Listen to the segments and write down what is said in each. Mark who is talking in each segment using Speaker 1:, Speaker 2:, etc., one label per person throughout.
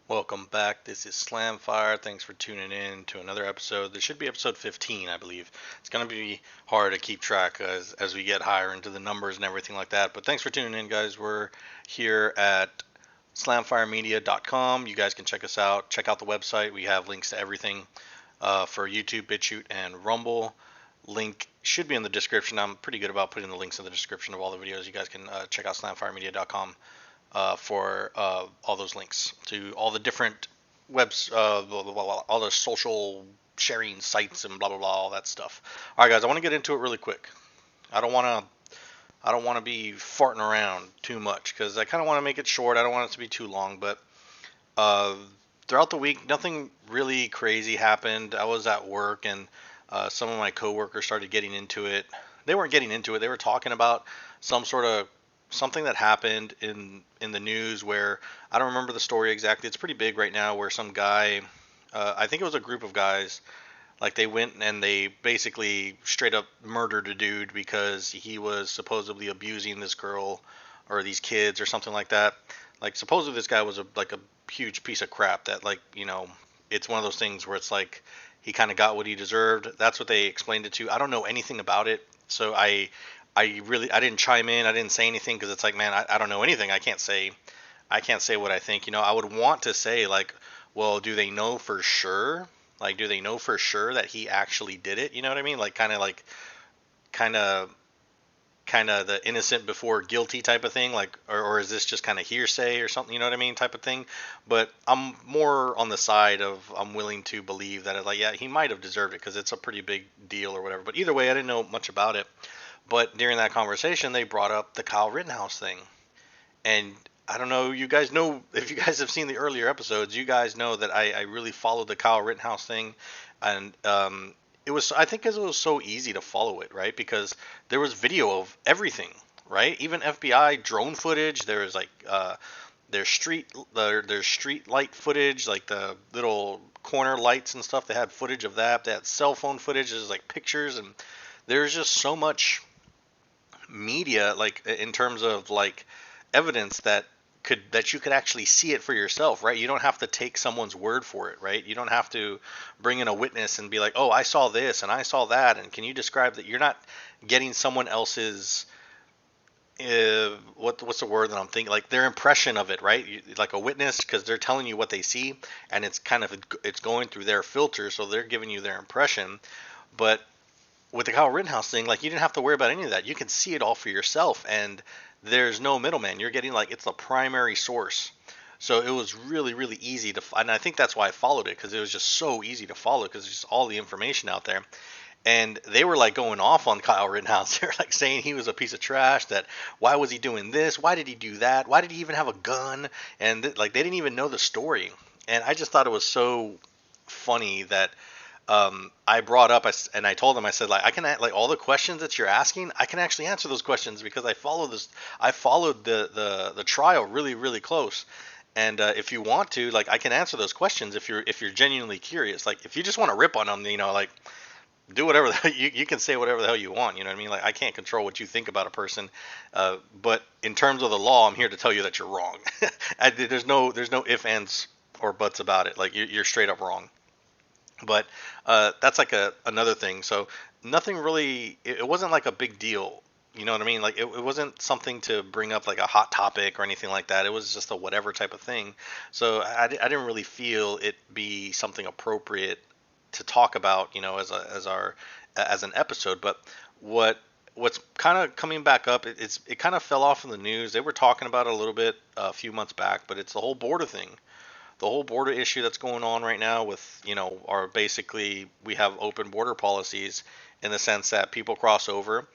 Speaker 1: Welcome back. This is Slamfire. Thanks for tuning in to another episode. This should be episode 15, I believe. It's going to be hard to keep track as we get higher into the numbers and everything like that. But thanks for tuning in, guys. We're here at slamfiremedia.com. You guys can check us out. Check out the website. We have links to everything for YouTube, BitChute, and Rumble. Link should be in the description. I'm pretty good about putting the links in the description of all the videos. You guys can check out slamfiremedia.com for all those links to all the different webs, blah, blah, blah, all the social sharing sites and blah blah blah, all that stuff. All right, guys, I want to get into it really quick. I don't want to. I don't want to be farting around too much because I kind of want to make it short. I don't want it to be too long, but uh, throughout the week, nothing really crazy happened. I was at work and some of my coworkers started getting into it. They weren't getting into it. They were talking about some sort of something that happened in the news where I don't remember the story exactly. It's pretty big right now where some guy, I think it was a group of guys, like they went and they basically straight up murdered a dude because he was supposedly abusing this girl or these kids or something like that. Like supposedly this guy was like a huge piece of crap that like, it's one of those things where it's like he kind of got what he deserved. That's what they explained it to. I don't know anything about it. So I didn't chime in. I didn't say anything because it's like, man, I don't know anything. I can't say what I think. I would want to say like, well, do they know for sure? Like, do they know for sure that he actually did it? You know what I mean? Like, kind of, kind of the innocent before guilty type of thing. Like, or is this just kind of hearsay or something? You know what I mean? Type of thing. But I'm more on the side of I'm willing to believe that like, yeah, he might have deserved it because it's a pretty big deal or whatever. But either way, I didn't know much about it. But during that conversation, they brought up the Kyle Rittenhouse thing, and I don't know, you guys know, if you guys have seen the earlier episodes, you guys know that I really followed the Kyle Rittenhouse thing, and it was, I think, because it was so easy to follow it, right? Because there was video of everything, right? Even FBI drone footage. There's like there's street light footage, like the little corner lights and stuff. They had footage of that. They had cell phone footage. There's like pictures, and there's just so much media, like in terms of like evidence that you could actually see it for yourself, right? You don't have to take someone's word for it, right? You don't have to bring in a witness and be like, oh, I saw this and I saw that, and can you describe that? You're not getting someone else's what's the word that I'm thinking, like their impression of it, right? Like a witness, because they're telling you what they see, and it's going through their filter, so they're giving you their impression. But with the Kyle Rittenhouse thing, like you didn't have to worry about any of that. You can see it all for yourself, and there's no middleman. You're getting like it's the primary source. So it was really, really easy to, and I think that's why I followed it because it was just so easy to follow because there's just all the information out there. And they were like going off on Kyle Rittenhouse. They're like saying he was a piece of trash. That why was he doing this? Why did he do that? Why did he even have a gun? And like they didn't even know the story. And I just thought it was so funny that I brought up and I told them, I said, like, I can like all the questions that you're asking, I can actually answer those questions because I followed the trial really, really close. And if you want to, like, I can answer those questions if you're genuinely curious. Like, if you just want to rip on them, like, do whatever you can say whatever the hell you want. You know what I mean? Like, I can't control what you think about a person, but in terms of the law, I'm here to tell you that you're wrong. There's no ifs, ands, or buts about it. Like, you're straight up wrong. But that's like another thing. So nothing really. It wasn't like a big deal. You know what I mean? Like it wasn't something to bring up like a hot topic or anything like that. It was just a whatever type of thing. So I didn't really feel it be something appropriate to talk about. As an episode. But what's kind of coming back up? It kind of fell off in the news. They were talking about it a little bit a few months back, but it's the whole border thing, the whole border issue that's going on right now with, are basically we have open border policies in the sense that people cross over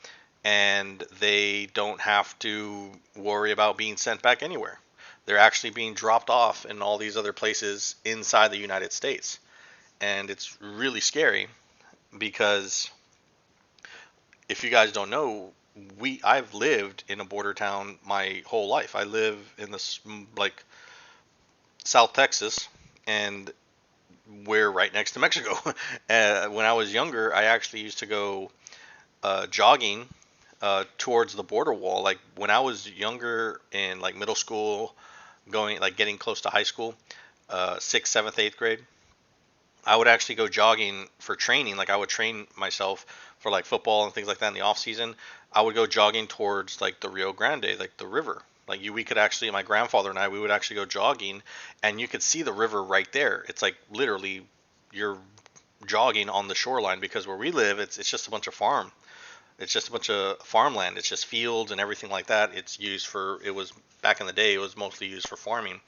Speaker 1: and they don't have to worry about being sent back anywhere. They're actually being dropped off in all these other places inside the United States. And it's really scary because if you guys don't know, I've lived in a border town my whole life. I live in this like South Texas, and we're right next to Mexico. When I was younger, I actually used to go jogging towards the border wall. Like when I was younger in like middle school, going like getting close to high school, sixth, seventh, eighth grade, I would actually go jogging for training. Like I would train myself for like football and things like that in the off season. I would go jogging towards like the Rio Grande, like the river. Like we could actually, my grandfather and I, we would actually go jogging, and you could see the river right there. It's like literally you're jogging on the shoreline because where we live, it's just a bunch of farm. It's just a bunch of farmland. It's just fields and everything like that. It's used for. It was back in the day. It was mostly used for farming.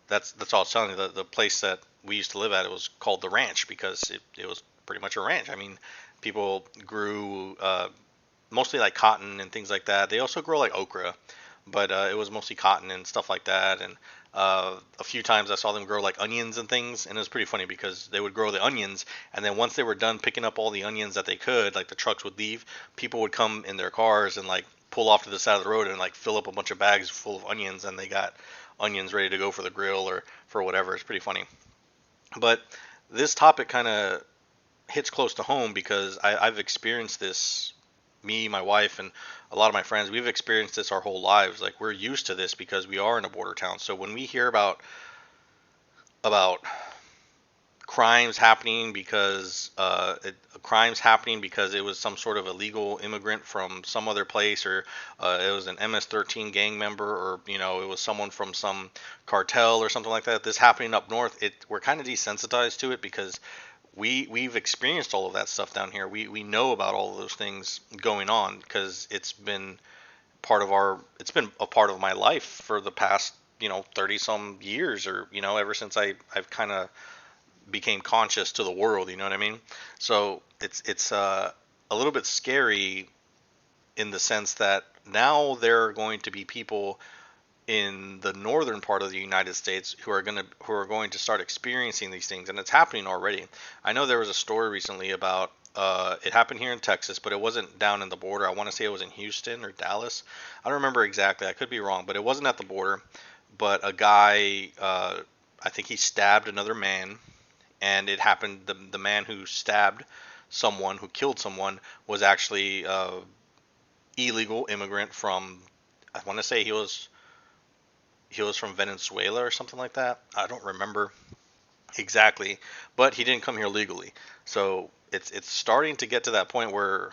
Speaker 1: That's all it's telling you. The place that we used to live at, it was called the ranch because it was pretty much a ranch. I mean, people grew mostly like cotton and things like that. They also grow like okra, but it was mostly cotton and stuff like that. And a few times I saw them grow like onions and things, and it was pretty funny because they would grow the onions, and then once they were done picking up all the onions that they could, like the trucks would leave, people would come in their cars and like pull off to the side of the road and like fill up a bunch of bags full of onions, and they got onions ready to go for the grill or for whatever. It's pretty funny. But this topic kind of hits close to home because I've experienced this. Me, my wife, and a lot of my friends, we've experienced this our whole lives. Like we're used to this because we are in a border town. So when we hear about crimes happening because crimes happening because it was some sort of illegal immigrant from some other place, or it was an MS-13 gang member, or it was someone from some cartel or something like that. This happening up north, we're kind of desensitized to it because we've experienced all of that stuff down here. We know about all of those things going on because it's been a part of my life for the past 30 some years, or ever since I've kind of became conscious to the world. You know what I mean? So it's a little bit scary in the sense that now there are going to be people in the northern part of the United States who are going to start experiencing these things, and it's happening already. I know there was a story recently about it happened here in Texas, but it wasn't down in the border. I want to say it was in Houston or Dallas. I don't remember exactly. I could be wrong, but it wasn't at the border. But a guy, I think he stabbed another man, and it happened. The man who stabbed someone, who killed someone, was actually illegal immigrant from. I want to say he was from Venezuela or something like that. I don't remember exactly, but he didn't come here legally. So it's starting to get to that point where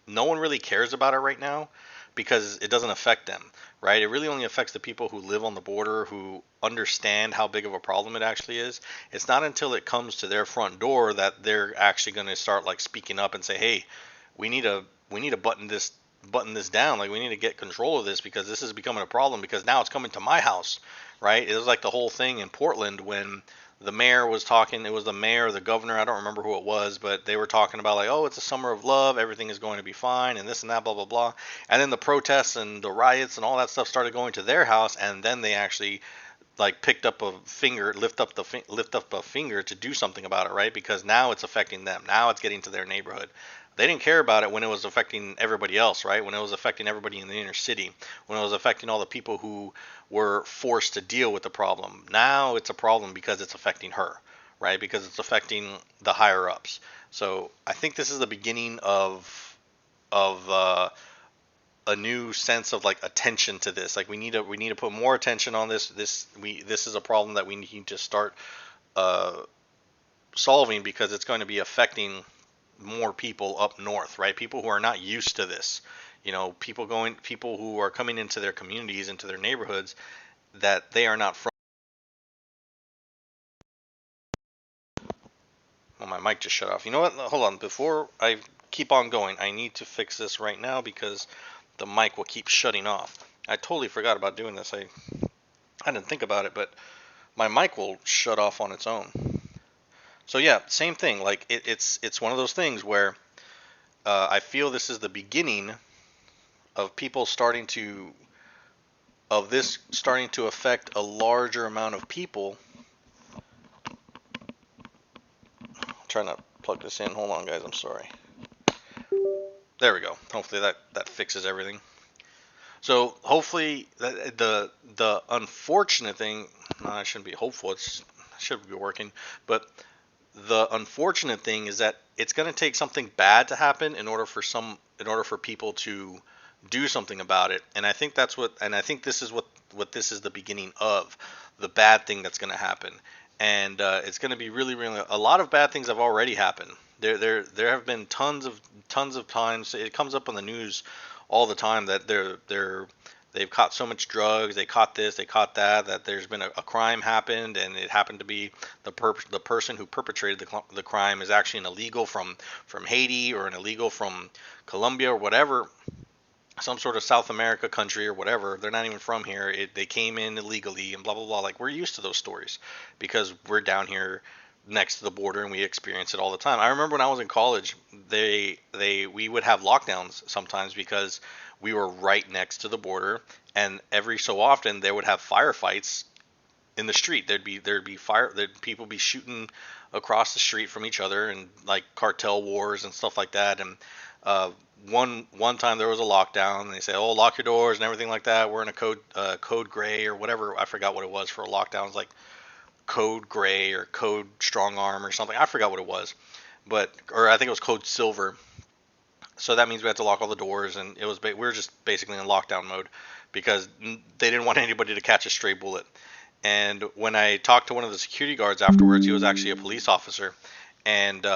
Speaker 1: no one really cares about it right now because it doesn't affect them, right? It really only affects the people who live on the border, who understand how big of a problem it actually is. It's not until it comes to their front door that they're actually going to start like speaking up and say, "Hey, we need to button this down. Like we need to get control of this because this is becoming a problem because now it's coming to my house," right? It was like the whole thing in Portland when the mayor was talking. It was the mayor or the governor, I don't remember who it was, but they were talking about like, oh, it's a summer of love, everything is going to be fine, and this and that, blah blah blah. And then the protests and the riots and all that stuff started going to their house, and then they actually like picked up a finger, lift up a finger to do something about it, right? Because now it's affecting them. Now it's getting to their neighborhood. They didn't care about it when it was affecting everybody else, right? When it was affecting everybody in the inner city, when it was affecting all the people who were forced to deal with the problem. Now it's a problem because it's affecting her, right? Because it's affecting the higher ups. So I think this is the beginning of a new sense of like attention to this. Like we need to put more attention on this. This is a problem that we need to start uh, solving because it's going to be affecting more people up north, right? People who are not used to this. People who are coming into their communities, into their neighborhoods that they are not from. Well, my mic just shut off. You know what? Hold on. Before I keep on going, I need to fix this right now because the mic will keep shutting off. I totally forgot about doing this. I didn't think about it, but my mic will shut off on its own. So yeah, same thing. Like it's one of those things where I feel this is the beginning of people starting to affect a larger amount of people. I'm trying to plug this in. Hold on, guys. I'm sorry. There we go. Hopefully that fixes everything. So hopefully the unfortunate thing, no, I shouldn't be hopeful. It should be working, but the unfortunate thing is that it's going to take something bad to happen in order for people to do something about it. And I think this is what this is the beginning of the bad thing that's going to happen. And it's going to be really, really, a lot of bad things have already happened. There have been tons of times it comes up on the news all the time that they've caught so much drugs, they caught this, they caught that, that there's been a crime happened, and it happened to be the person who perpetrated the crime is actually an illegal from Haiti, or an illegal from Colombia, or whatever, some sort of South America country or whatever. They're not even from here. They came in illegally and blah blah blah. Like, we're used to those stories because we're down here next to the border and we experience it all the time. I remember when I was in college, we would have lockdowns sometimes because we were right next to the border, and every so often they would have firefights in the street. There'd people be shooting across the street from each other, and like cartel wars and stuff like that. And uh, one time there was a lockdown, and they say, "Oh, lock your doors and everything like that. We're in a code gray or whatever." I forgot what it was for a lockdown. It was like code gray or code strong arm or something. I forgot what it was, or I think it was code silver. So that means we had to lock all the doors, and we were just basically in lockdown mode because they didn't want anybody to catch a stray bullet. And when I talked to one of the security guards afterwards, he was actually a police officer, and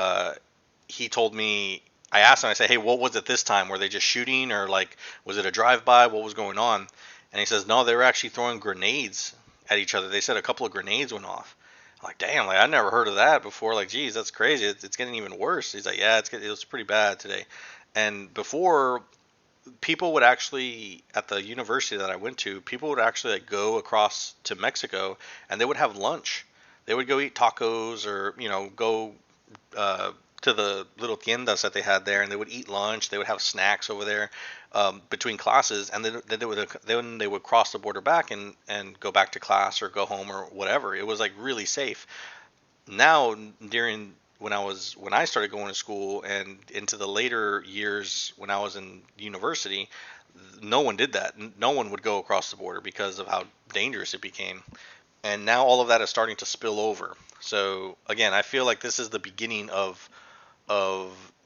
Speaker 1: he told me. I asked him. I said, "Hey, what was it this time? Were they just shooting, or like was it a drive-by? What was going on?" And he says, "No, they were actually throwing grenades at each other. They said a couple of grenades went off." I'm like, "Damn, like I never heard of that before. Like, geez, that's crazy. It's getting even worse." He's like, "Yeah, it was pretty bad today." And before, people would actually, at the university that I went to, people would actually like go across to Mexico and they would have lunch. They would go eat tacos, or go uh, to the little tiendas that they had there, and they would eat lunch. They would have snacks over there between classes, and then they would cross the border back and go back to class or go home or whatever. It was like really safe. Now, during when I started going to school and into the later years when I was in university, no one did that. No one would go across the border because of how dangerous it became. And now all of that is starting to spill over. So again, I feel like this is the beginning of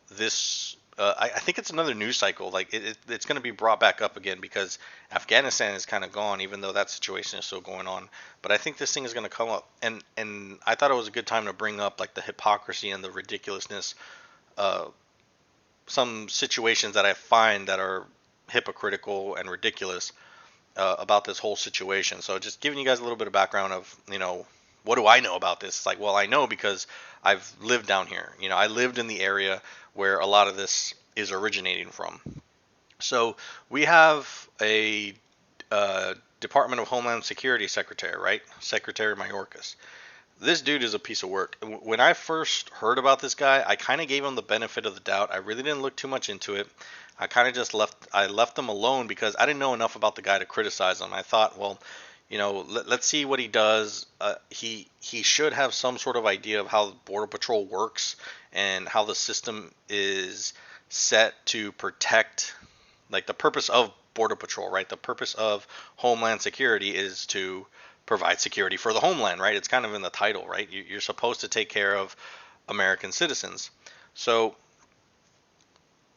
Speaker 1: this. I think it's another news cycle. Like it's going to be brought back up again because Afghanistan is kind of gone, even though that situation is still going on. But I think this thing is going to come up, and I thought it was a good time to bring up like the hypocrisy and the ridiculousness. Uh, some situations that I find that are hypocritical and ridiculous about this whole situation. So just giving you guys a little bit of background of, what do I know about this? It's like, well, I know because I've lived down here. I lived in the area where a lot of this is originating from. So we have a Department of Homeland Security Secretary, right? Secretary Mayorkas. This dude is a piece of work. When I first heard about this guy, I kind of gave him the benefit of the doubt. I really didn't look too much into it. I kind of just left him alone because I didn't know enough about the guy to criticize him. I thought, well, let's see what he does. He should have some sort of idea of how Border Patrol works and how the system is set to protect, like the purpose of Border Patrol, right? The purpose of Homeland Security is to provide security for the homeland, right? It's kind of in the title, right? You're supposed to take care of American citizens. So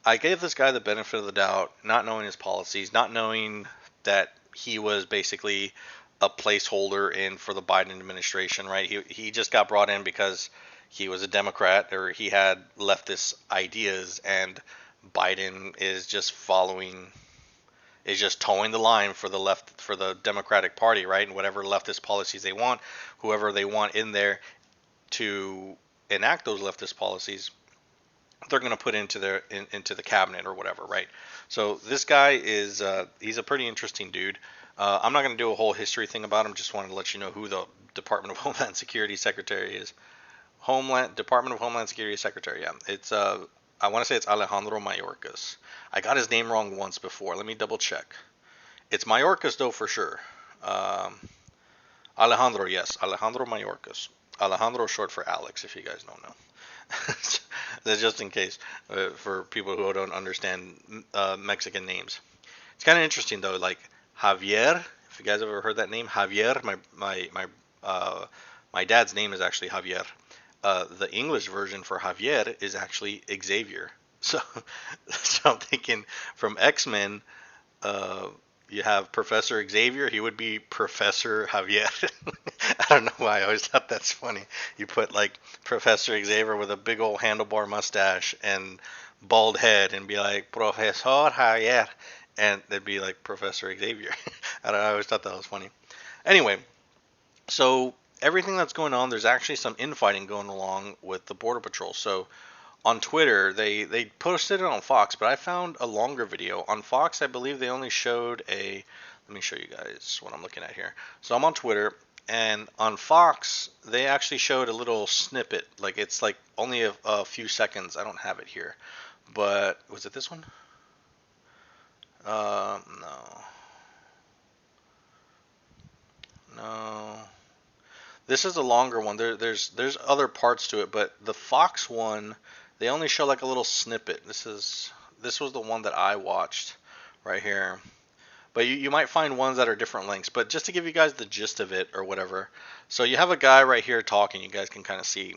Speaker 1: I gave this guy the benefit of the doubt, not knowing his policies, not knowing that he was basically a placeholder in for the Biden administration, right? He just got brought in because he was a Democrat, or he had leftist ideas, and Biden is just towing the line for the Democratic Party, right? And whatever leftist policies they want, whoever they want in there to enact those leftist policies, they're going to put into the cabinet or whatever, right? So this guy is he's a pretty interesting dude. I'm not going to do a whole history thing about him. Just wanted to let you know who the Department of Homeland Security Secretary is. Department of Homeland Security Secretary. Yeah, it's I want to say it's Alejandro Mayorkas. I got his name wrong once before. Let me double check. It's Mayorkas though for sure. Alejandro, yes, Alejandro Mayorkas. Alejandro short for Alex, if you guys don't know. That's just in case for people who don't understand Mexican names. It's kind of interesting though, like Javier. If you guys ever heard that name, Javier. My dad's name is actually Javier. The English version for Javier is actually Xavier. So, so I'm thinking from X-Men, Uh, you have Professor Xavier. He would be Professor Javier. I don't know why. I always thought that's funny. You put like Professor Xavier with a big old handlebar mustache and bald head and be like Professor Javier, and they'd be like Professor Xavier. I don't know. I always thought that was funny. Anyway, so everything that's going on, there's actually some infighting going along with the Border Patrol. So on Twitter, they posted it on Fox, but I found a longer video. On Fox, I believe they only showed a. Let me show you guys what I'm looking at here. So I'm on Twitter, and on Fox, they actually showed a little snippet. Like it's like only a few seconds. I don't have it here, but was it this one? No, no. This is a longer one. There's other parts to it, but the Fox one, they only show like a little snippet. This was the one that I watched right here. But you might find ones that are different lengths. But just to give you guys the gist of it or whatever. So you have a guy right here talking. You guys can kind of see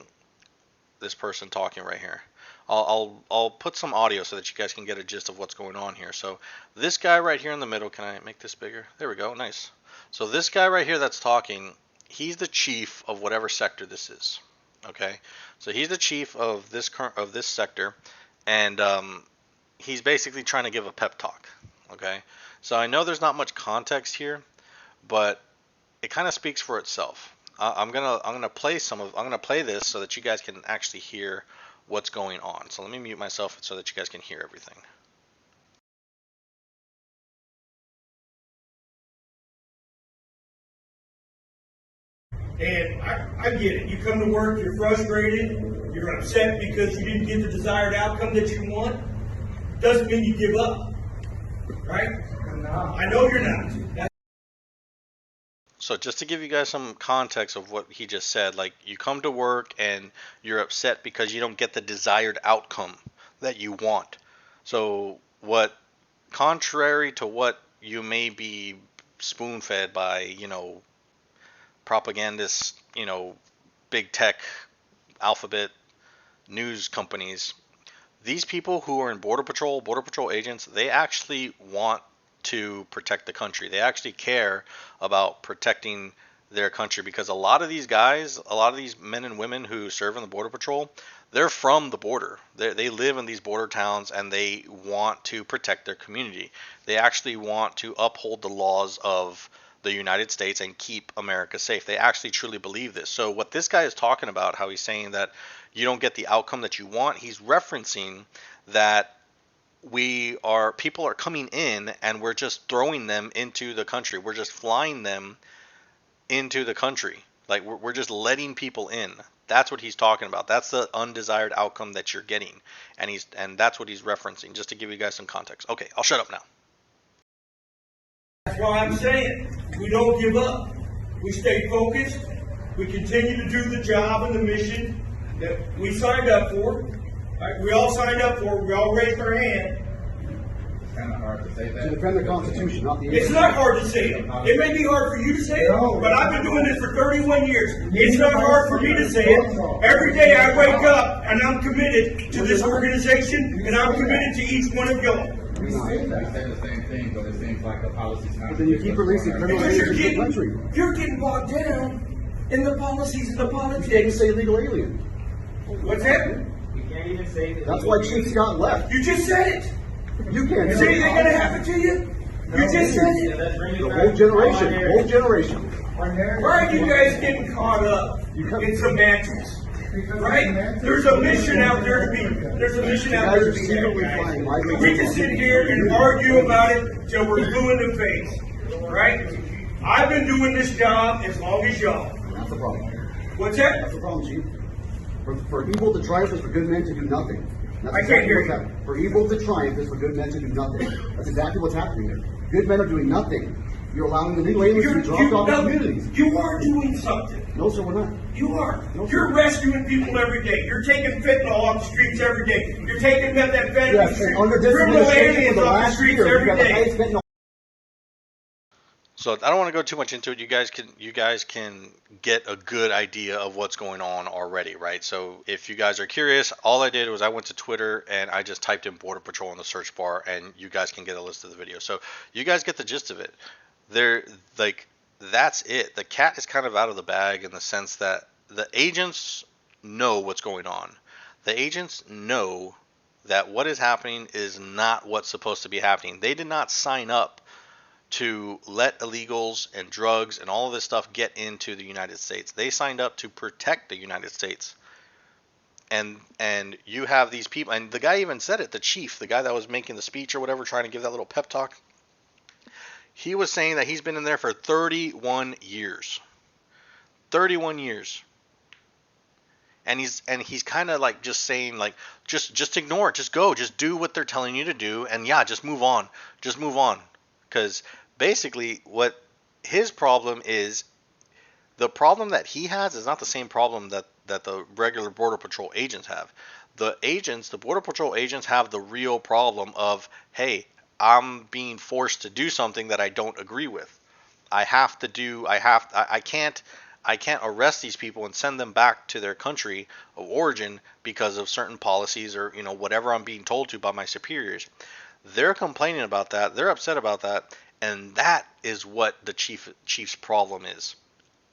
Speaker 1: this person talking right here. I'll put some audio so that you guys can get a gist of what's going on here. So this guy right here in the middle, can I make this bigger? There we go. Nice. So this guy right here that's talking, he's the chief of whatever sector this is. Okay, so he's the chief of this sector, and he's basically trying to give a pep talk. Okay, so I know there's not much context here, but it kind of speaks for itself. I'm gonna play this so that you guys can actually hear what's going on. So let me mute myself so that you guys can hear everything.
Speaker 2: And I get it. You come to work, you're frustrated, you're upset because you didn't get the desired outcome that you want. Doesn't mean you give up, right? I know you're not.
Speaker 1: So just to give you guys some context of what he just said, like you come to work and you're upset because you don't get the desired outcome that you want. So contrary to what you may be spoon-fed by, propagandists, big tech, alphabet, news companies, these people who are in Border Patrol agents, they actually want to protect the country. They actually care about protecting their country because a lot of these guys, a lot of these men and women who serve in the Border Patrol, they're from the border. They live in these border towns and they want to protect their community. They actually want to uphold the laws of the United States and keep America safe. They actually truly believe this. So what this guy is talking about, how he's saying that you don't get the outcome that you want, he's referencing that people are coming in and we're just throwing them into the country. We're just flying them into the country. Like we're just letting people in. That's what he's talking about. That's the undesired outcome that you're getting. And that's what he's referencing, just to give you guys some context. Okay, I'll shut up now.
Speaker 2: That's why I'm saying we don't give up. We stay focused. We continue to do the job and the mission that we signed up for. Right? We all signed up for it. We all raised our hand.
Speaker 3: It's kind of hard to say that.
Speaker 4: To defend the Constitution, not the.
Speaker 2: It's not hard to say it. It may be hard for you to say it, but I've been doing this for 31 years. It's not hard for me to say it. Every day I wake up and I'm committed to this organization and I'm committed to each one of y'all.
Speaker 3: We say the same thing, but it seems like the policy's not.
Speaker 4: But then you keep releasing criminals
Speaker 2: Because
Speaker 4: into the country.
Speaker 2: you're getting bogged down in the policies and the
Speaker 4: You can't even
Speaker 2: politics.
Speaker 4: say illegal alien.
Speaker 2: What's that?
Speaker 5: You can't even say that.
Speaker 4: That's why Chief Scott left.
Speaker 2: You just said it.
Speaker 4: You can't
Speaker 2: Is
Speaker 4: say
Speaker 2: anything going to happen to you? You just said it.
Speaker 4: The whole generation.
Speaker 2: Why are you guys getting caught up in semantics? Right? There's a mission out there to be. There's a mission out there to be had. We can sit here and argue about it till we're blue in the face. Right? I've been doing this job as long as y'all.
Speaker 4: That's the problem.
Speaker 2: What's that?
Speaker 4: That's the problem, Chief. For evil to triumph is for good men to do nothing. That's
Speaker 2: I can't hear
Speaker 4: what's
Speaker 2: you.
Speaker 4: happening. For evil to triumph is for good men to do nothing. That's exactly what's happening here. Good men are doing nothing. You're allowing illegal aliens to be dropped off in communities.
Speaker 2: You are doing something.
Speaker 4: No, sir, we're not.
Speaker 2: You are.
Speaker 4: No, sir.
Speaker 2: You're rescuing people every day. You're taking fentanyl off the streets every day. You're taking methamphetamine
Speaker 4: Yes, and under this
Speaker 2: criminal
Speaker 4: administration
Speaker 2: aliens
Speaker 4: for the
Speaker 2: off the
Speaker 4: last
Speaker 2: streets
Speaker 4: year, we've
Speaker 2: every
Speaker 4: got the
Speaker 2: day.
Speaker 4: highest fentanyl.
Speaker 1: So I don't want to go too much into it. You guys can get a good idea of what's going on already, right? So if you guys are curious, all I did was I went to Twitter and I just typed in Border Patrol in the search bar, and you guys can get a list of the videos. So you guys get the gist of it. They're like, that's it. The cat is kind of out of the bag in the sense that the agents know what's going on. The agents know that what is happening is not what's supposed to be happening. They did not sign up to let illegals and drugs and all of this stuff get into the United States. They signed up to protect the United States. And you have these people, and the guy even said it, the chief, the guy that was making the speech or whatever, trying to give that little pep talk, he was saying that he's been in there for 31 years. 31 years. And he's kind of like just saying like just ignore it, just go, just do what they're telling you to do, and yeah, just move on. Just move on. Cuz basically what his problem is, the problem that he has is not the same problem that the regular Border Patrol agents have. The Border Patrol agents have the real problem of, hey, I'm being forced to do something that I don't agree with. I can't arrest these people and send them back to their country of origin because of certain policies or whatever I'm being told to by my superiors. They're complaining about that. They're upset about that, and that is what the chief's problem is.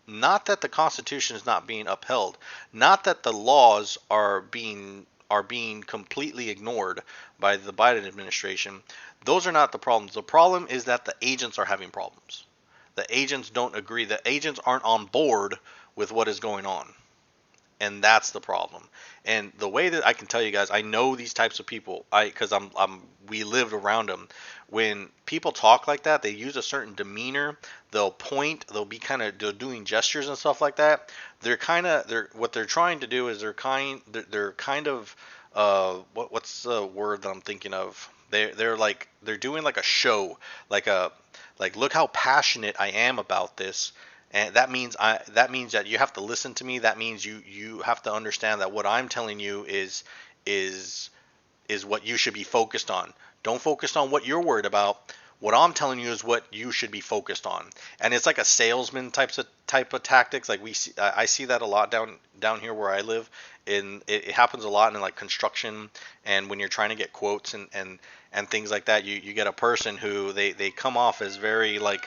Speaker 1: Not that the Constitution is not being upheld, not that the laws are being completely ignored by the Biden administration. Those are not the problems. The problem is that the agents are having problems. The agents don't agree. The agents aren't on board with what is going on. And that's the problem. And the way that I can tell you guys, I know these types of people, because we lived around them. When people talk like that, they use a certain demeanor. They'll point. They'll be they're doing gestures and stuff like that. What they're trying to do is they're kind of what's the word that I'm thinking of? They're doing like a show, like look how passionate I am about this. And that means that you have to listen to me. That means you have to understand that what I'm telling you is what you should be focused on. Don't focus on what you're worried about. What I'm telling you is what you should be focused on. And it's like a salesman type of tactics. Like I see that a lot down here where I live. It happens a lot in like construction, and when you're trying to get quotes and things like that, you get a person who they come off as very like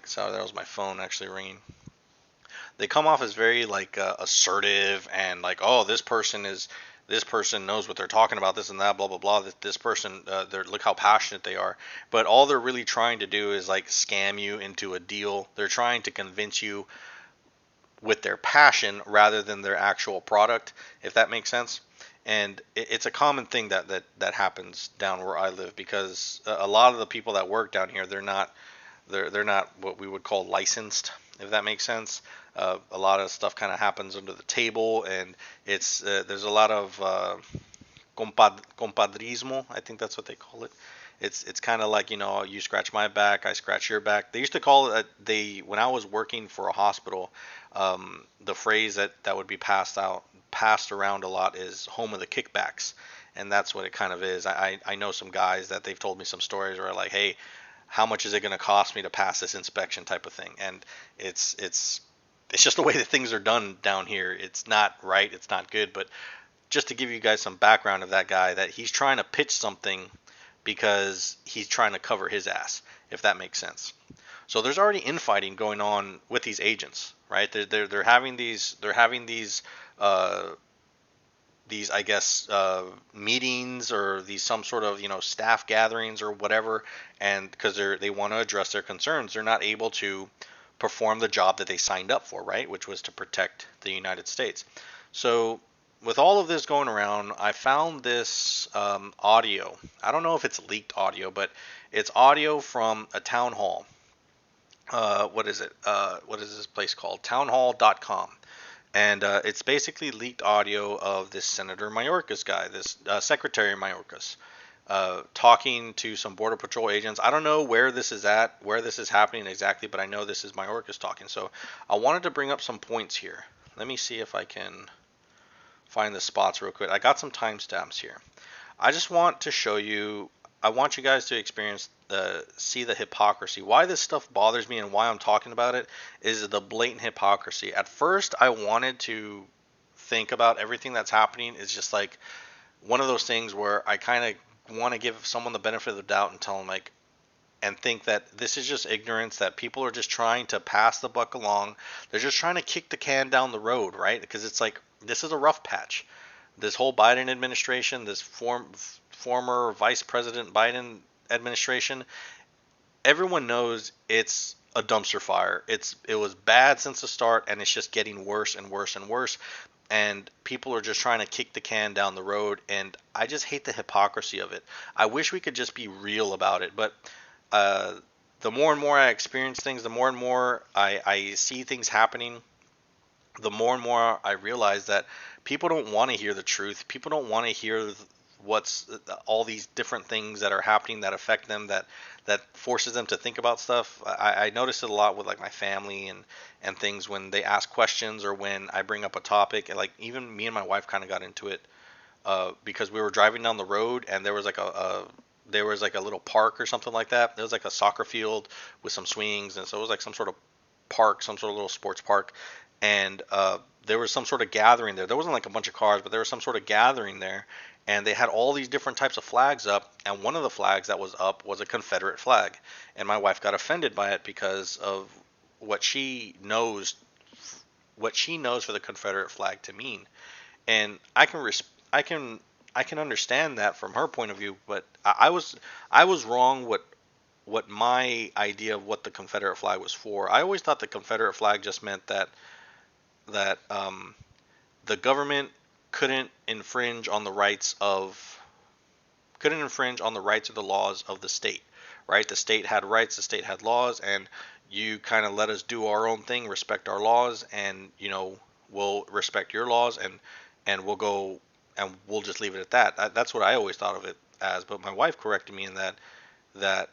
Speaker 1: sorry, that was my phone actually ringing. They come off as very like assertive and like, oh, this person knows what they're talking about, this and that, blah blah blah. This person, look how passionate they are. But all they're really trying to do is like scam you into a deal. They're trying to convince you with their passion rather than their actual product, if that makes sense. And it's a common thing that happens down where I live, because a lot of the people that work down here, they're not what we would call licensed, if that makes sense. A lot of stuff kind of happens under the table, and there's a lot of compadrismo, I think that's what they call it. It's kind of like, you scratch my back, I scratch your back. They used to call it, when I was working for a hospital, the phrase that would be passed around a lot is home of the kickbacks. And that's what it kind of is. I know some guys that they've told me some stories where like, hey, how much is it going to cost me to pass this inspection type of thing? And it's just the way that things are done down here. It's not right. It's not good. But just to give you guys some background of that guy, that he's trying to pitch something because he's trying to cover his ass, if that makes sense. So there's already infighting going on with these agents, right? They're having these I guess meetings, or these some sort of staff gatherings or whatever, and because they want to address their concerns, they're not able to perform the job that they signed up for, right, which was to protect the United States. So with all of this going around, I found this audio. I don't know if it's leaked audio, but it's audio from a town hall. What is it? What is this place called? Townhall.com. And it's basically leaked audio of this Senator Mayorkas guy, this Secretary Mayorkas, talking to some Border Patrol agents. I don't know where this is happening exactly, but I know this is Mayorkas talking. So I wanted to bring up some points here. Let me see if I can find the spots real quick. I got some timestamps here. I just want to show you I want you guys to experience see the hypocrisy. Why this stuff bothers me and why I'm talking about it is the blatant hypocrisy. At first, I wanted to think about everything that's happening is just like one of those things where I kind of want to give someone the benefit of the doubt and tell them like, and think that this is just ignorance, that people are just trying to pass the buck along. They're just trying to kick the can down the road, right? Because it's like this is a rough patch. This whole Biden administration, this former Vice President Biden administration, everyone knows it's a dumpster fire. It was bad since the start, and it's just getting worse and worse and worse. And people are just trying to kick the can down the road, and I just hate the hypocrisy of it. I wish we could just be real about it, but the more and more I experience things, the more and more I see things happening, the more and more I realize that people don't want to hear the truth. People don't want to hear what's all these different things that are happening that affect them, that forces them to think about stuff. I notice it a lot with like my family and things when they ask questions or when I bring up a topic. And like even me and my wife kind of got into it because we were driving down the road and there was like a little park or something like that. There was like a soccer field with some swings, and so it was like some sort of park, some sort of little sports park, and there was some sort of gathering there. There wasn't like a bunch of cars, but there was some sort of gathering there, and they had all these different types of flags up, and one of the flags that was up was a Confederate flag, and my wife got offended by it because of what she knows for the Confederate flag to mean, and I can understand that from her point of view, but I was wrong what my idea of what the Confederate flag was for. I always thought the Confederate flag just meant that the government couldn't infringe on the rights or the laws of the state, right? The state had rights, the state had laws, and you kind of let us do our own thing, respect our laws, and we'll respect your laws, and we'll just leave it at that. That's what I always thought of it as. But my wife corrected me in that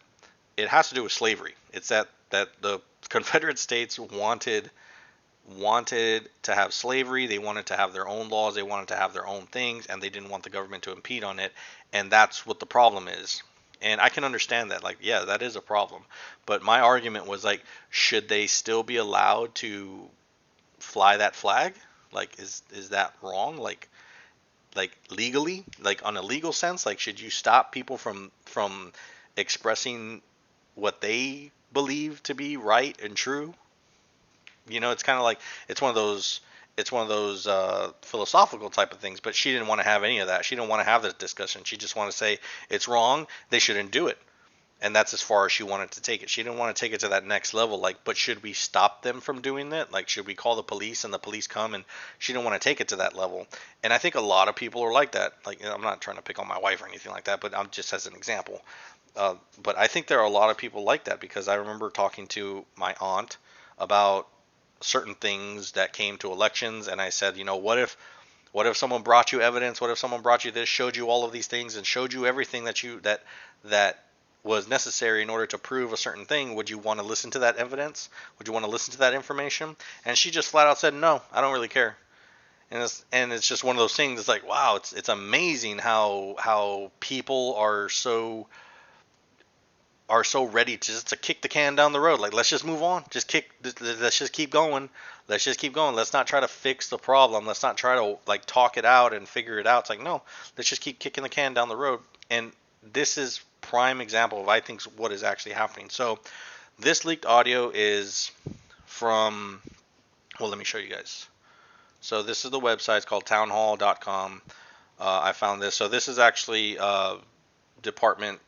Speaker 1: it has to do with slavery. It's that the Confederate States wanted to have slavery. They wanted to have their own laws. They wanted to have their own things, and they didn't want the government to impede on it. And that's what the problem is. And I can understand that. Like, yeah, that is a problem. But my argument was like, should they still be allowed to fly that flag? Like, is that wrong? Like legally, like on a legal sense, like should you stop people from expressing what they believe to be right and true? It's kind of like it's one of those philosophical type of things, but she didn't want to have any of that. She didn't want to have this discussion. She just wanted to say it's wrong, they shouldn't do it. And that's as far as she wanted to take it. She didn't want to take it to that next level. Like, but should we stop them from doing that? Like, should we call the police and the police come? And she didn't want to take it to that level. And I think a lot of people are like that. Like, I'm not trying to pick on my wife or anything like that, but I'm just as an example. But I think there are a lot of people like that because I remember talking to my aunt about certain things that came to elections, and I said, what if someone brought you evidence? What if someone brought you this, showed you all of these things, and showed you everything that was necessary in order to prove a certain thing? Would you want to listen to that evidence? Would you want to listen to that information? And she just flat out said, no, I don't really care. And it's just one of those things. It's like, wow, it's amazing how people are so ready to kick the can down the road. Like, let's just move on. Let's just keep going. Let's not try to fix the problem. Let's not try to like talk it out and figure it out. It's like, no, let's just keep kicking the can down the road. And this is prime example of I think what is actually happening. So this leaked audio is from, well, let me show you guys. So this is the website. It's called townhall.com. I found this. So this is actually Department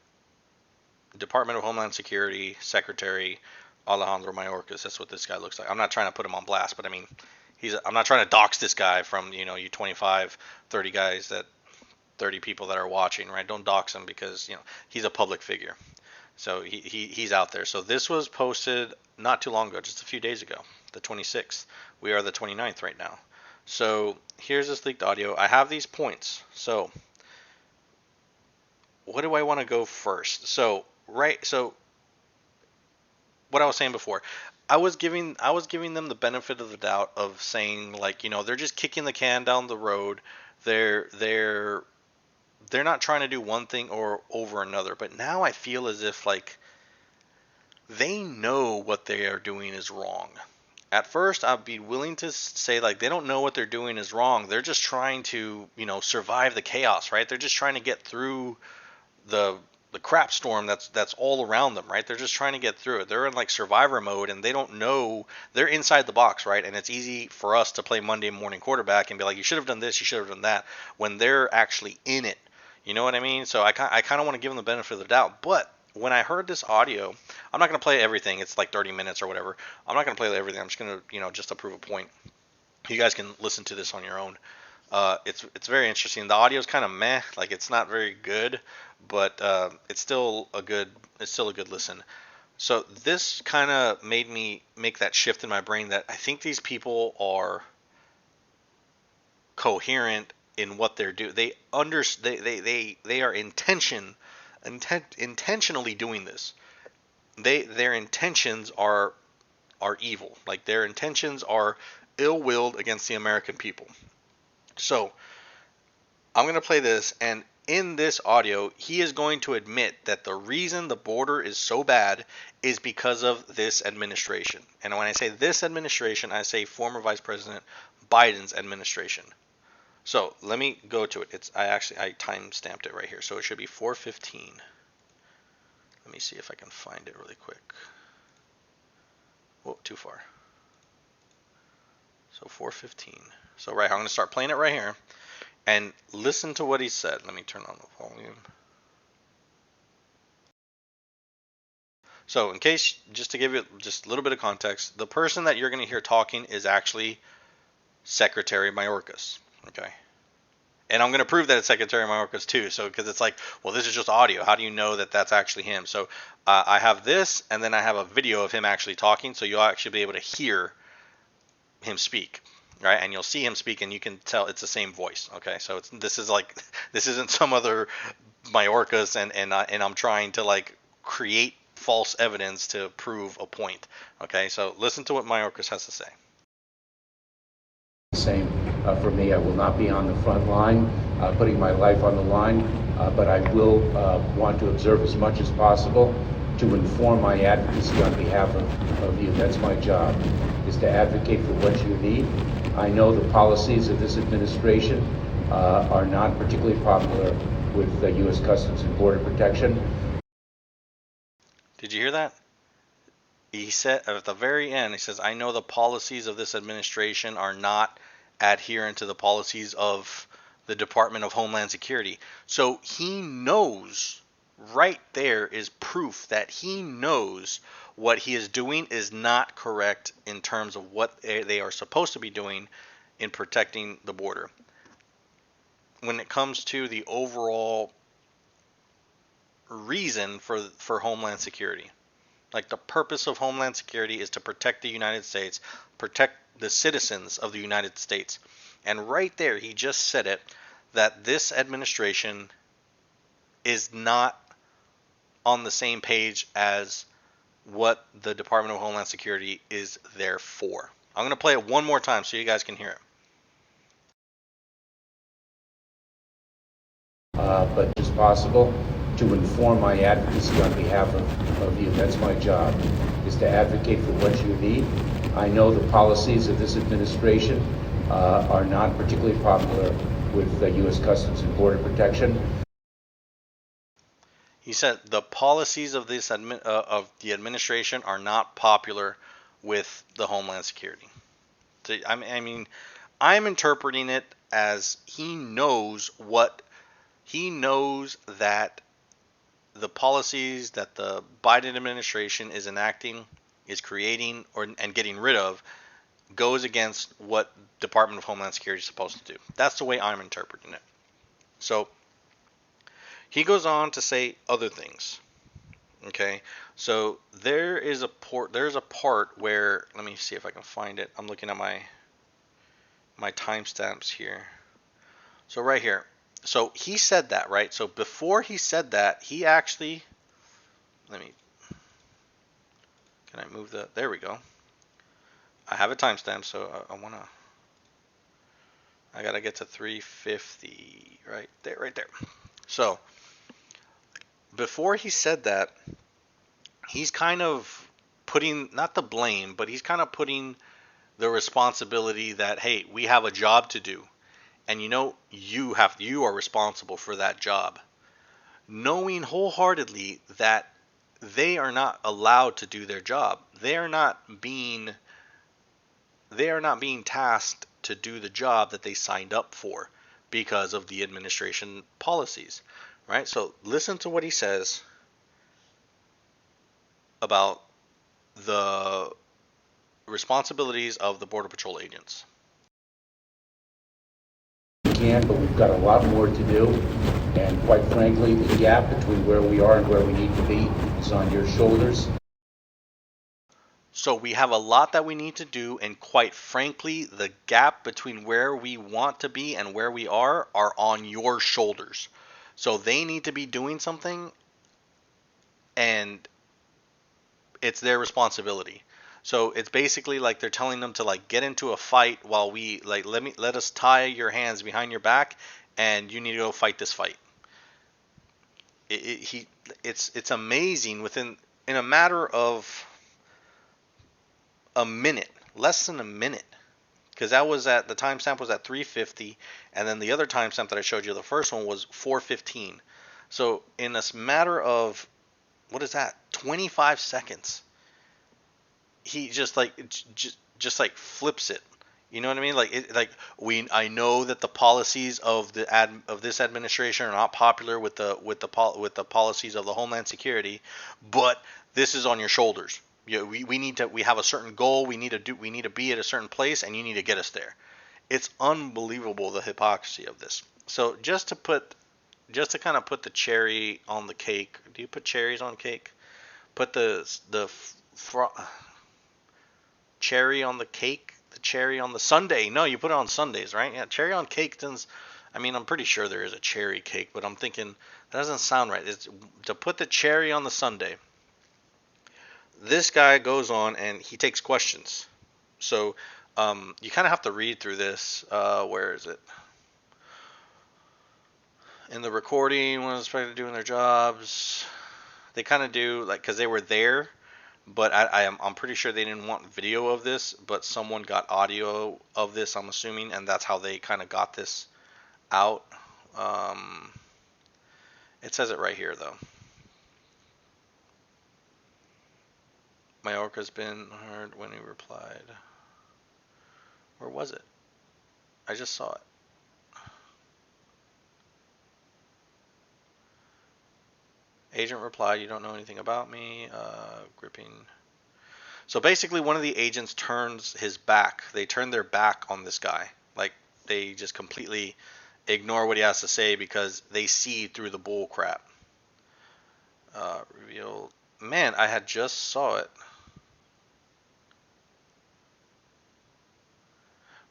Speaker 1: of Homeland Security Secretary Alejandro Mayorkas. That's what this guy looks like. I'm not trying to put him on blast, but I mean, I'm not trying to dox this guy from, you 25, 30 guys 30 people that are watching, right? Don't dox him because, he's a public figure. So he's out there. So this was posted not too long ago, just a few days ago, the 26th. We are the 29th right now. So here's this leaked audio. I have these points. So what do I want to go first? So what I was saying before, I was giving them the benefit of the doubt of saying like, they're just kicking the can down the road. They're they're not trying to do one thing or over another. But now I feel as if like they know what they are doing is wrong. At first, I'd be willing to say like they don't know what they're doing is wrong. They're just trying to, survive the chaos, right? They're just trying to get through the crap storm that's all around them, right? They're just trying to get through it. They're in like survivor mode and they don't know they're inside the box, right? And it's easy for us to play Monday morning quarterback and be like, you should have done this, you should have done that, when they're actually in it. You know what I mean? So I kind of want to give them the benefit of the doubt. But when I heard this audio, I'm not going to play everything. It's like 30 minutes or whatever. I'm not going to play everything. I'm just going to, just to prove a point. You guys can listen to this on your own. It's very interesting. The audio is kind of meh, like it's not very good, but it's still a good listen. So this kind of made me make that shift in my brain that I think these people are coherent in what they're doing. They are intentionally doing this. Their intentions are evil. Like their intentions are ill-willed against the American people. So I'm going to play this, and in this audio, he is going to admit that the reason the border is so bad is because of this administration. And when I say this administration, I say former Vice President Biden's administration. So let me go to it. I time stamped it right here, so it should be 4:15. Let me see if I can find it really quick. Whoa, too far. So 4:15. So right here, I'm going to start playing it right here. And listen to what he said. Let me turn on the volume. So in case, just to give you just a little bit of context, the person that you're going to hear talking is actually Secretary Mayorkas. Okay. And I'm going to prove that it's Secretary Mayorkas too. So because it's like, well, this is just audio. How do you know that that's actually him? So I have this, and then I have a video of him actually talking. So you'll actually be able to hear him speak. Right, and you'll see him speak, and you can tell it's the same voice. Okay, so this isn't some other Mayorkas, and I'm trying to like create false evidence to prove a point. Okay, so listen to what Mayorkas has to say.
Speaker 5: Same for me. I will not be on the front line, putting my life on the line, but I will want to observe as much as possible to inform my advocacy on behalf of you. That's my job, is to advocate for what you need. I know the policies of this administration are not particularly popular with the U.S. Customs and Border Protection.
Speaker 1: Did you hear that? He said at the very end, he says, I know the policies of this administration are not adherent to the policies of the Department of Homeland Security. So he knows, right there is proof that he knows what he is doing is not correct in terms of what they are supposed to be doing in protecting the border. When it comes to the overall reason for Homeland Security, like the purpose of Homeland Security is to protect the United States, protect the citizens of the United States. And right there, he just said it, that this administration is not on the same page as what the Department of Homeland Security is there for. I'm going to play it one more time so you guys can hear it.
Speaker 5: But as possible to inform my advocacy on behalf of you. That's my job, is to advocate for what you need. I know the policies of this administration are not particularly popular with the U.S. Customs and Border Protection.
Speaker 1: He said the policies of this of the administration are not popular with the Homeland Security. So, I mean, I'm interpreting it as he knows that the policies that the Biden administration is enacting, is creating, and getting rid of goes against what Department of Homeland Security is supposed to do. That's the way I'm interpreting it. So he goes on to say other things. Okay, so there's a part where, let me see if I can find it. I'm looking at my timestamps here. So right here. So he said that, right? So before he said that, he actually, can I move there we go. I have a timestamp, so I gotta get to 350 right there. So before he said that, he's kind of putting, not the blame, but he's kind of putting the responsibility that, hey, we have a job to do, and you are responsible for that job, knowing wholeheartedly that they are not allowed to do their job. They are not being tasked to do the job that they signed up for because of the administration policies, right? So listen to what he says about the responsibilities of the Border Patrol agents.
Speaker 5: We can, but we've got a lot more to do. And quite frankly, the gap between where we are and where we need to be is on your shoulders.
Speaker 1: So we have a lot that we need to do, and quite frankly, the gap between where we want to be and where we are on your shoulders. So they need to be doing something, and it's their responsibility. So it's basically like they're telling them to like get into a fight while we like let us tie your hands behind your back, and you need to go fight this fight. It's amazing in a matter of a minute, less than a minute, because that was at the timestamp was at 3:50, and then the other timestamp that I showed you, the first one, was 4:15. So in a matter of, what is that, 25 seconds, he just like flips it. You know what I mean? I know that the policies of this administration are not popular with the policies of the Homeland Security, but this is on your shoulders. We have a certain goal. We need to be at a certain place, and you need to get us there. It's unbelievable, the hypocrisy of this. So just to kind of put the cherry on the cake. Do you put cherries on cake? Put cherry on the cake, the cherry on the sundae. No, you put it on Sundays, right? Yeah, cherry on cake doesn't. I mean, I'm pretty sure there is a cherry cake, but I'm thinking that doesn't sound right. It's to put the cherry on the sundae. This guy goes on and he takes questions. So you kind of have to read through this. Where is it? In the recording, when expected doing their jobs, they kind of do, like, because they were there. But I'm pretty sure they didn't want video of this, but someone got audio of this, I'm assuming, and that's how they kind of got this out. It says it right here, though. Mayorka's been heard when he replied. Where was it? I just saw it. Agent replied, "You don't know anything about me." Gripping. So basically, one of the agents turns his back. They turn their back on this guy. Like, they just completely ignore what he has to say because they see through the bull crap. Revealed. Man, I had just saw it.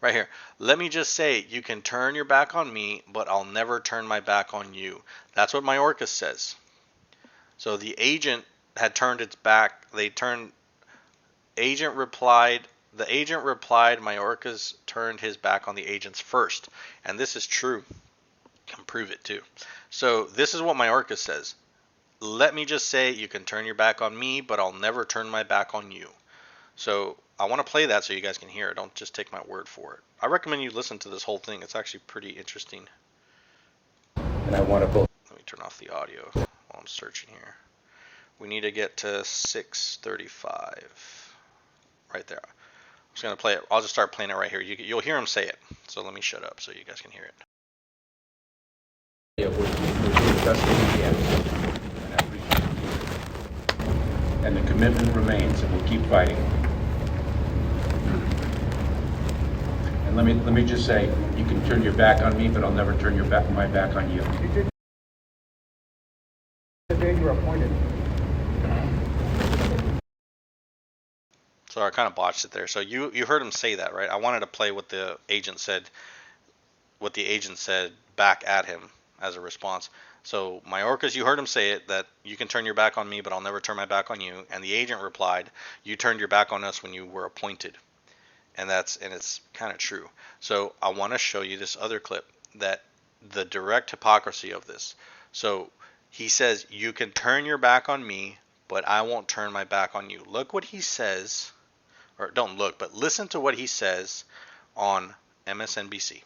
Speaker 1: Right here. Let me just say, you can turn your back on me, but I'll never turn my back on you. That's what Mayorkas says. So the agent had turned its back. Agent replied, Mayorkas turned his back on the agents first. And this is true. Can prove it too. So this is what Mayorkas says. Let me just say, you can turn your back on me, but I'll never turn my back on you. So I want to play that so you guys can hear it. Don't just take my word for it. I recommend you listen to this whole thing. It's actually pretty interesting.
Speaker 5: And I want to both.
Speaker 1: Let me turn off the audio while I'm searching here. We need to get to 6:35. Right there. I'm just going to play it. I'll just start playing it right here. You'll hear him say it. So let me shut up so you guys can hear it.
Speaker 5: Yeah, we're doing the best that we can. And I appreciate it. And the commitment remains, and we'll keep fighting. And let me just say, you can turn your back on me, but I'll never turn my back on you.
Speaker 4: The day you were appointed.
Speaker 1: So I kind of botched it there. So you heard him say that, right? I wanted to play what the agent said back at him as a response. So Mayorkas, you heard him say it, that you can turn your back on me, but I'll never turn my back on you. And the agent replied, you turned your back on us when you were appointed. And it's kind of true. So I want to show you this other clip, that the direct hypocrisy of this. So he says, you can turn your back on me, but I won't turn my back on you. Look what he says, or don't look, but listen to what he says on MSNBC.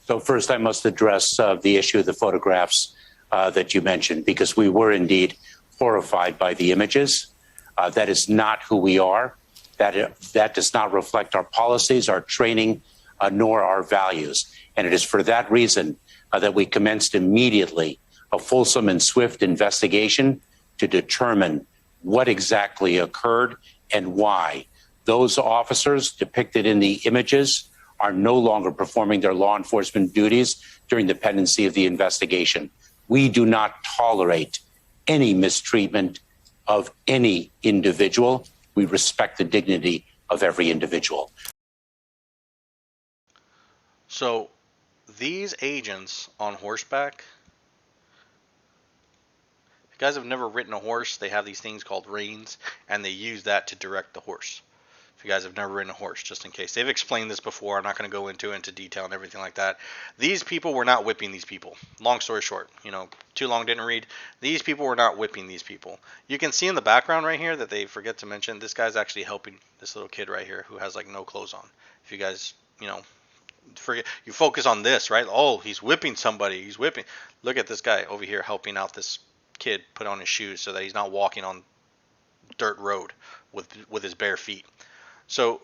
Speaker 5: So first, I must address the issue of the photographs that you mentioned, because we were indeed horrified by the images. That is not who we are. That does not reflect our policies, our training, nor our values. And it is for that reason that we commenced immediately a fulsome and swift investigation to determine what exactly occurred and why. Those officers depicted in the images are no longer performing their law enforcement duties during the pendency of the investigation. We do not tolerate any mistreatment of any individual. We respect the dignity of every individual.
Speaker 1: So these agents on horseback, if you guys have never ridden a horse, they have these things called reins, and they use that to direct the horse. If you guys have never ridden a horse, just in case. They've explained this before. I'm not going to go into detail and everything like that. These people were not whipping these people. Long story short, too long didn't read. These people were not whipping these people. You can see in the background right here that they forget to mention, this guy's actually helping this little kid right here who has like no clothes on. If you guys, forget, you focus on this, right? Oh, he's whipping somebody. He's whipping. Look at this guy over here helping out this kid put on his shoes so that he's not walking on dirt road with his bare feet. So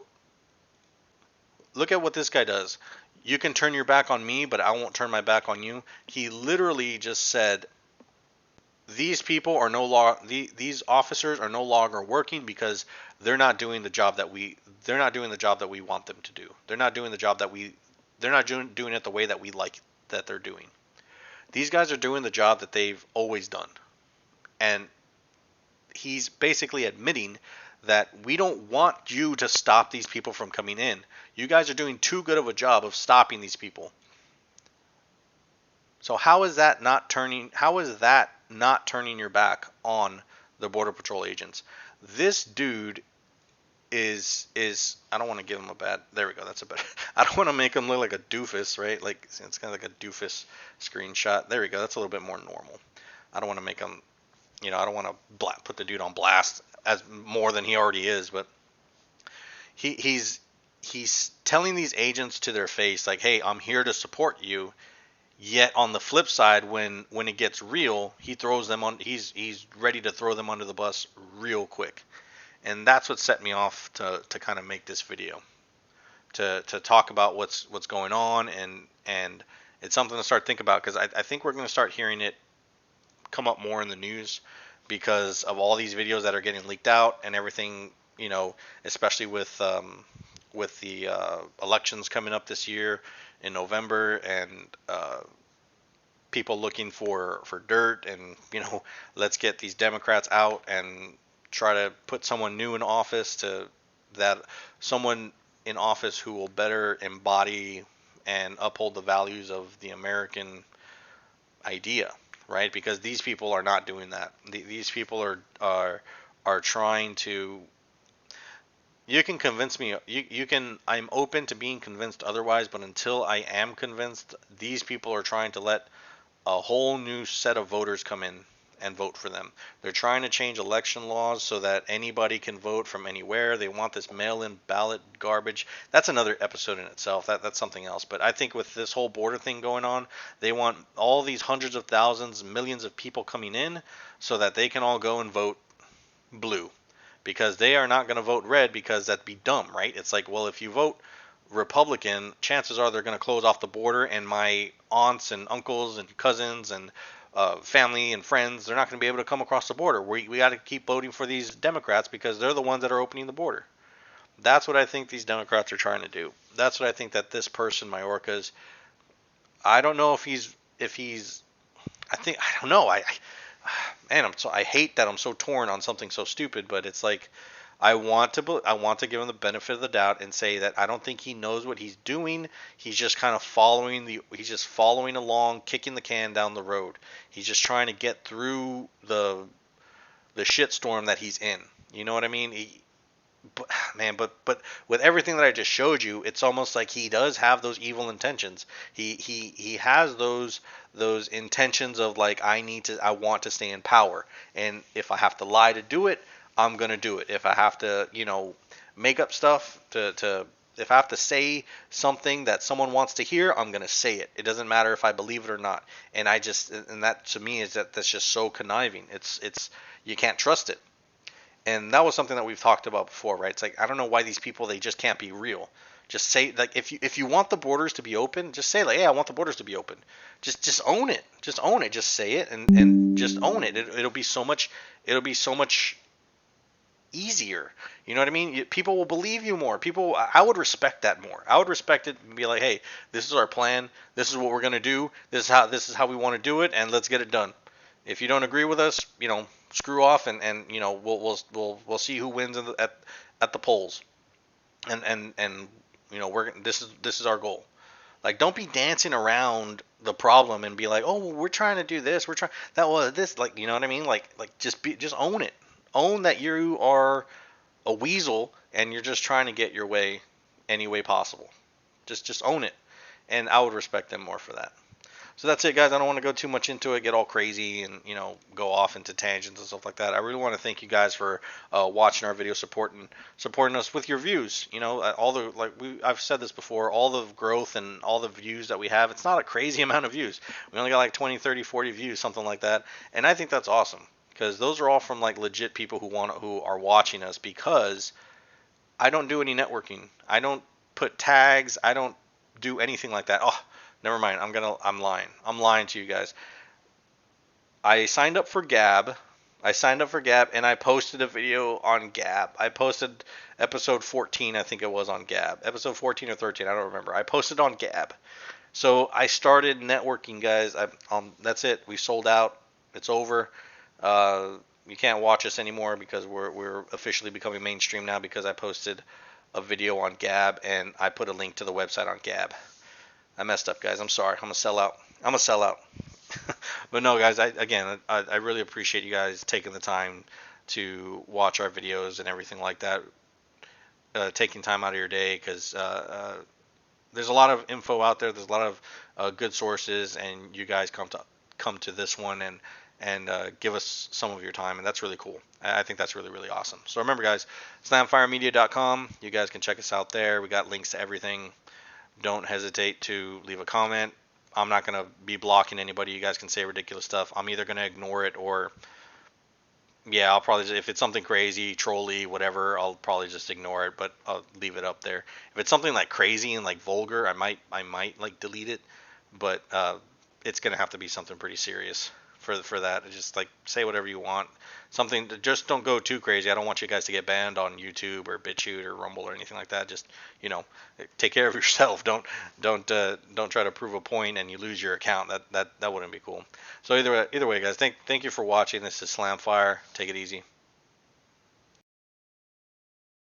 Speaker 1: look at what this guy does. You can turn your back on me, but I won't turn my back on you. He literally just said, these people are these officers are no longer working because they're not doing the job that we want them to do. They're not doing it the way that we like that they're doing. These guys are doing the job that they've always done. And he's basically admitting that we don't want you to stop these people from coming in. You guys are doing too good of a job of stopping these people. So how is that not turning your back on the Border Patrol agents? This dude is I don't want to give him a bad, there we go, that's a better, I don't want to make him look like a doofus, right? Like, it's kind of like a doofus screenshot. There we go, that's a little bit more normal. I don't want to make him, I don't want to put the dude on blast as more than he already is, but he's telling these agents to their face, like, hey, I'm here to support you. Yet on the flip side, when it gets real, he throws them on. He's ready to throw them under the bus real quick, and that's what set me off to kind of make this video, to talk about what's going on, and it's something to start thinking about, because I think we're going to start hearing it come up more in the news because of all these videos that are getting leaked out and everything, especially with the elections coming up this year in November, and people looking for dirt, and let's get these Democrats out and try to put someone new in office, someone in office who will better embody and uphold the values of the American idea, right? Because these people are not doing that. These people are trying to. You can convince me. You can. I'm open to being convinced otherwise, but until I am convinced, these people are trying to let a whole new set of voters come in and vote for them. They're trying to change election laws so that anybody can vote from anywhere. They want this mail-in ballot garbage. That's another episode in itself. That's something else. But I think with this whole border thing going on, they want all these hundreds of thousands, millions of people coming in so that they can all go and vote blue. Because they are not going to vote red, because that'd be dumb, right? It's like, well, if you vote Republican, chances are they're going to close off the border, and my aunts and uncles and cousins and family and friends, they're not going to be able to come across the border. We got to keep voting for these Democrats because they're the ones that are opening the border. That's what I think these Democrats are trying to do. That's what I think that this person, Mayorkas, I don't know if he's I don't know. Man, I hate that I'm so torn on something so stupid, but it's like I want to give him the benefit of the doubt and say that I don't think he knows what he's doing. He's just kind of he's just following along, kicking the can down the road. He's just trying to get through the shitstorm that he's in. You know what I mean? But man, but with everything that I just showed you, it's almost like he does have those evil intentions. He has those intentions of like, I want to stay in power, and if I have to lie to do it, I'm gonna do it. If I have to, make up stuff to if I have to say something that someone wants to hear, I'm gonna say it. It doesn't matter if I believe it or not. And that to me is that's just so conniving. It's you can't trust it. And that was something that we've talked about before, right? It's like, I don't know why these people, they just can't be real. Just say, like, if you want the borders to be open, just say, like, hey, I want the borders to be open. Just own it. Just own it. Just say it, and just own it. It'll be so much easier. You know what I mean? People will believe you more. I would respect that more. I would respect it and be like, hey, this is our plan. This is what we're gonna do. This is how we want to do it, and let's get it done. If you don't agree with us, screw off, and we'll see who wins at the polls. And this is our goal. Like, don't be dancing around the problem and be like, oh, well, we're trying to do this, we're trying that was this, like, you know what I mean? Like just own it. Own that you are a weasel and you're just trying to get your way any way possible. Just own it, and I would respect them more for that. So that's it, guys. I don't want to go too much into it, get all crazy, and go off into tangents and stuff like that. I really want to thank you guys for watching our video, supporting us with your views. All the I've said this before, all the growth and all the views that we have. It's not a crazy amount of views. We only got like 20, 30, 40 views, something like that, and I think that's awesome because those are all from like legit people who are watching us. Because I don't do any networking. I don't put tags. I don't do anything like that. Oh, never mind. I'm lying. I'm lying to you guys. I signed up for Gab. And I posted a video on Gab. I posted episode 14, I think it was, on Gab. Episode 14 or 13, I don't remember. I posted on Gab. So I started networking, guys. That's it. We sold out. It's over. You can't watch us anymore because we're officially becoming mainstream now because I posted a video on Gab and I put a link to the website on Gab. I messed up, guys. I'm sorry. I'm a sellout. But no, guys. I really appreciate you guys taking the time to watch our videos and everything like that. Taking time out of your day because there's a lot of info out there. There's a lot of good sources, and you guys come to this one and give us some of your time, and that's really cool. I think that's really, really awesome. So remember, guys, slamfiremedia.com. You guys can check us out there. We got links to everything. Don't hesitate to leave a comment. I'm not going to be blocking anybody. You guys can say ridiculous stuff. I'm either going to ignore it or, yeah, I'll probably, if it's something crazy, trolly, whatever, I'll probably just ignore it, but I'll leave it up there. If it's something like crazy and like vulgar, I might like delete it, but it's going to have to be something pretty serious for that. Just like say whatever you want. Something, just don't go too crazy. I don't want you guys to get banned on YouTube or BitChute or Rumble or anything like that. Just, take care of yourself. Don't try to prove a point and you lose your account. That wouldn't be cool. So either way, guys, thank you for watching. This is Slamfire. Take it easy.